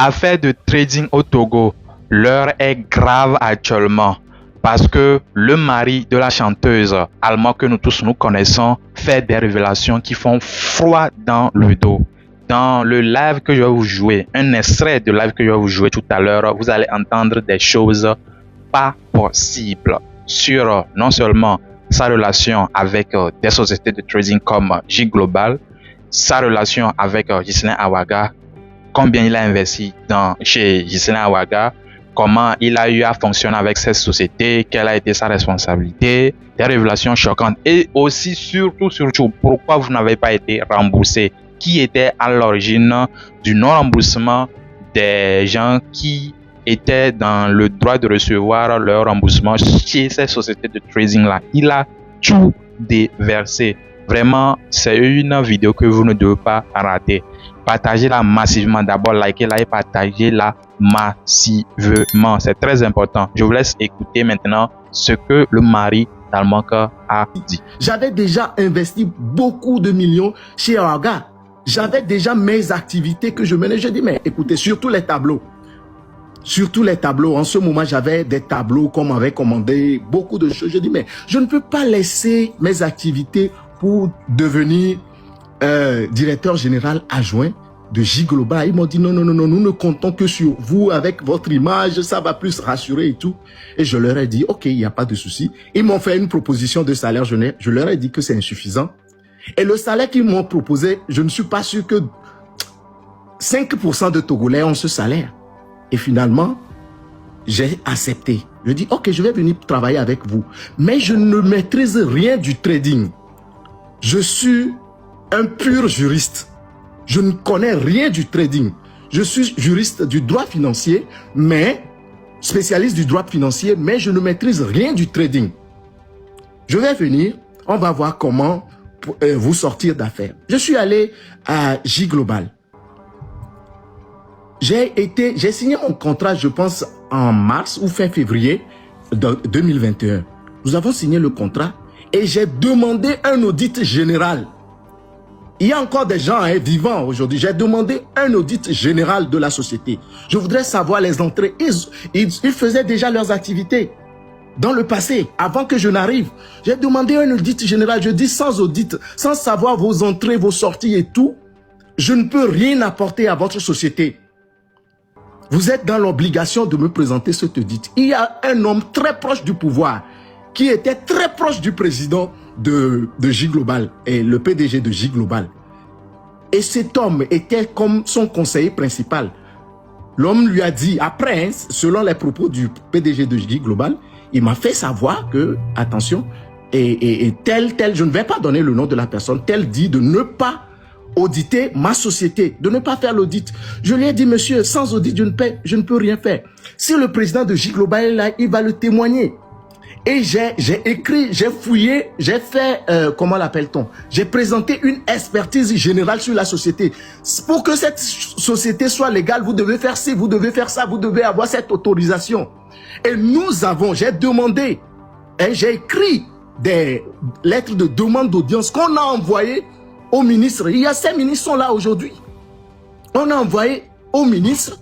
Affaire de trading au Togo, l'heure est grave actuellement parce que le mari de la chanteuse allemande que nous tous nous connaissons fait des révélations qui font froid dans le dos. Dans le live que je vais vous jouer, un extrait de live que je vais vous jouer tout à l'heure, vous allez entendre des choses pas possibles sur non seulement sa relation avec des sociétés de trading comme J-Global, sa relation avec Ghislain Awaga, combien il a investi chez Ghislain Awaga, comment il a eu à fonctionner avec cette société, quelle a été sa responsabilité, des révélations choquantes et aussi surtout pourquoi vous n'avez pas été remboursé, qui était à l'origine du non-remboursement des gens qui étaient dans le droit de recevoir leur remboursement chez ces sociétés de trading là. Il a tout déversé. Vraiment, c'est une vidéo que vous ne devez pas rater. Partagez-la massivement. D'abord, likez-la et partagez-la massivement. C'est très important. Je vous laisse écouter maintenant ce que le mari d'Almanka a dit. J'avais déjà investi beaucoup de millions chez Awaga. J'avais déjà mes activités que je menais. Je dis, mais écoutez, surtout les tableaux. Surtout les tableaux. En ce moment, j'avais des tableaux qu'on m'avait commandé, beaucoup de choses. Je dis, mais je ne peux pas laisser mes activités pour devenir directeur général adjoint de J-Global. Ils m'ont dit non, non, non, non, nous ne comptons que sur vous avec votre image, ça va plus rassurer et tout. Et je leur ai dit, ok, il n'y a pas de souci. Ils m'ont fait une proposition de salaire, je leur ai dit que c'est insuffisant. Et le salaire qu'ils m'ont proposé, je ne suis pas sûr que 5% de Togolais ont ce salaire. Et finalement, j'ai accepté. Je dis, ok, je vais venir travailler avec vous. Mais je ne maîtrise rien du trading. Je suis un pur juriste. Je ne connais rien du trading. Je suis juriste du droit financier, mais spécialiste du droit financier, mais je ne maîtrise rien du trading. Je vais venir, on va voir comment vous sortir d'affaires. Je suis allé à J-Global. J'ai signé mon contrat, je pense, en mars ou fin février 2021. Nous avons signé le contrat et j'ai demandé un audit général. Il y a encore des gens vivants aujourd'hui. J'ai demandé un audit général de la société. Je voudrais savoir les entrées. Ils faisaient déjà leurs activités dans le passé, avant que je n'arrive. J'ai demandé un audit général. Je dis sans audit, sans savoir vos entrées, vos sorties et tout, je ne peux rien apporter à votre société. Vous êtes dans l'obligation de me présenter cet audit. Il y a un homme très proche du pouvoir qui était très proche du président de J-Global et le PDG de J-Global. Et cet homme était comme son conseiller principal. L'homme lui a dit, après, selon les propos du PDG de J-Global, il m'a fait savoir que, attention, et tel, je ne vais pas donner le nom de la personne, tel dit de ne pas auditer ma société, de ne pas faire l'audit. Je lui ai dit, monsieur, sans audit, je ne peux rien faire. Si le président de J-Global est là, il va le témoigner. Et j'ai écrit, j'ai fouillé, j'ai fait, comment l'appelle-t-on? J'ai présenté une expertise générale sur la société. Pour que cette société soit légale, vous devez faire ci, vous devez faire ça, vous devez avoir cette autorisation. Et j'ai demandé, et j'ai écrit des lettres de demande d'audience qu'on a envoyées aux ministres. Il y a ces ministres qui sont là aujourd'hui. On a envoyé aux ministres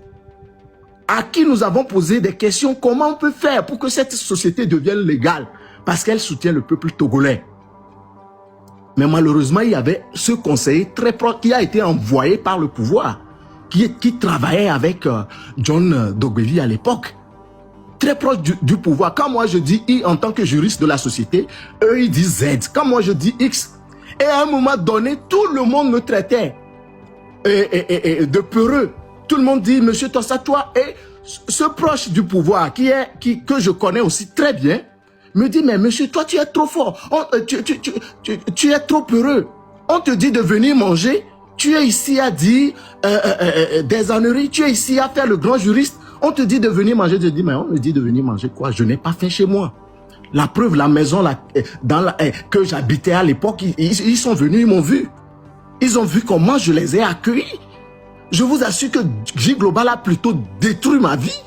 à qui nous avons posé des questions. Comment on peut faire pour que cette société devienne légale? Parce qu'elle soutient le peuple togolais. Mais malheureusement, il y avait ce conseiller très proche qui a été envoyé par le pouvoir, qui travaillait avec John Dogbevi à l'époque. Très proche du pouvoir. Quand moi je dis I en tant que juriste de la société, eux ils disent Z. Quand moi je dis X, et à un moment donné, tout le monde me traitait de peureux. Tout le monde dit, monsieur Tossa, toi, et ce proche du pouvoir que je connais aussi très bien, me dit, mais monsieur, toi, tu es trop fort. Tu es trop peureux. On te dit de venir manger. Tu es ici à dire des âneries. Tu es ici à faire le grand juriste. On te dit de venir manger. Je dis, mais on me dit de venir manger quoi? Je n'ai pas faim chez moi. La preuve, la maison que j'habitais à l'époque, ils sont venus, ils m'ont vu. Ils ont vu comment je les ai accueillis. Je vous assure que J-Global a plutôt détruit ma vie.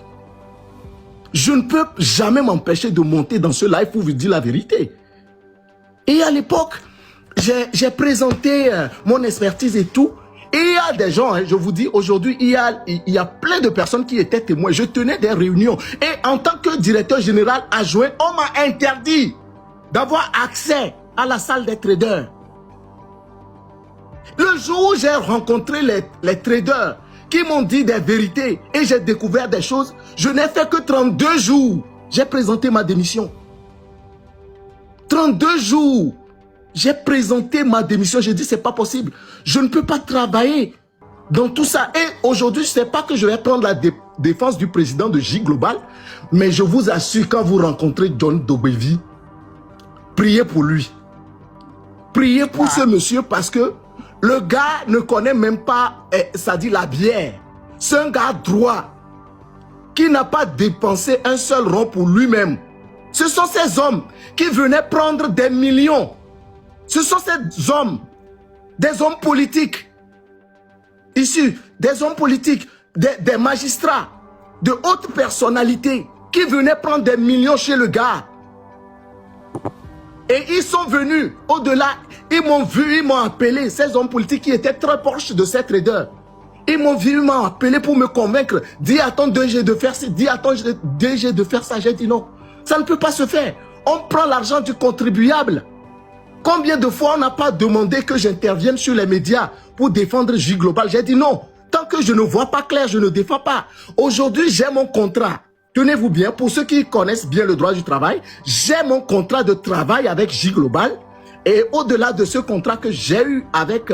Je ne peux jamais m'empêcher de monter dans ce live pour vous dire la vérité. Et à l'époque, j'ai présenté mon expertise et tout. Et il y a des gens, hein, je vous dis, aujourd'hui, il y a plein de personnes qui étaient témoins. Je tenais des réunions. Et en tant que directeur général adjoint, on m'a interdit d'avoir accès à la salle des traders. Le jour où j'ai rencontré les traders qui m'ont dit des vérités et j'ai découvert des choses, je n'ai fait que 32 jours. J'ai présenté ma démission. 32 jours. J'ai présenté ma démission. J'ai dit, c'est pas possible. Je ne peux pas travailler dans tout ça. Et aujourd'hui, je ne sais pas que je vais prendre la défense du président de J Global, mais je vous assure, quand vous rencontrez John Dogbevi, priez pour lui. Priez pour ce monsieur parce que le gars ne connaît même pas, ça dit la bière. C'est un gars droit qui n'a pas dépensé un seul rond pour lui-même. Ce sont ces hommes qui venaient prendre des millions. Ce sont ces hommes, des hommes politiques, issus, des hommes politiques, des magistrats, de hautes personnalités qui venaient prendre des millions chez le gars. Et ils sont venus au-delà, ils m'ont vu, ils m'ont appelé, ces hommes politiques qui étaient très proches de ces traders. Ils m'ont vu, ils m'ont appelé pour me convaincre. Dis à ton DG de faire ci, dis à ton DG de faire ça. J'ai dit non, ça ne peut pas se faire. On prend l'argent du contribuable. Combien de fois on n'a pas demandé que j'intervienne sur les médias pour défendre J Global? J'ai dit non, tant que je ne vois pas clair, je ne défends pas. Aujourd'hui, j'ai mon contrat. Tenez-vous bien, pour ceux qui connaissent bien le droit du travail, j'ai mon contrat de travail avec J Global. Et au-delà de ce contrat que j'ai eu avec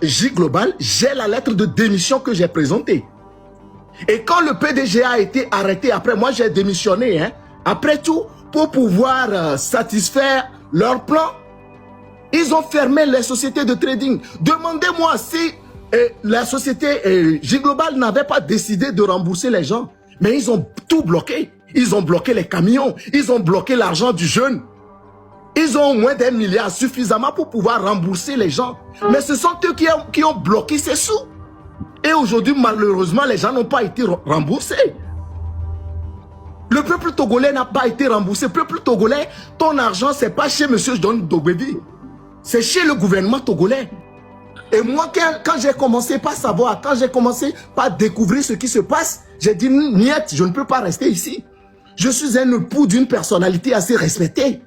J Global, j'ai la lettre de démission que j'ai présentée. Et quand le PDG a été arrêté, après moi j'ai démissionné, hein, après tout, pour pouvoir satisfaire leur plan, ils ont fermé les sociétés de trading. Demandez-moi si la société J Global n'avait pas décidé de rembourser les gens. Mais ils ont tout bloqué. Ils ont bloqué les camions. Ils ont bloqué l'argent du jeune. Ils ont au moins des milliards suffisamment pour pouvoir rembourser les gens. Mais ce sont eux qui ont bloqué ces sous. Et aujourd'hui, malheureusement, les gens n'ont pas été remboursés. Le peuple togolais n'a pas été remboursé. Le peuple togolais, ton argent, ce n'est pas chez M. John Dogbevi. C'est chez le gouvernement togolais. Et moi, quand j'ai commencé par savoir, quand j'ai commencé par découvrir ce qui se passe, j'ai dit, niet, je ne peux pas rester ici. Je suis un époux d'une personnalité assez respectée.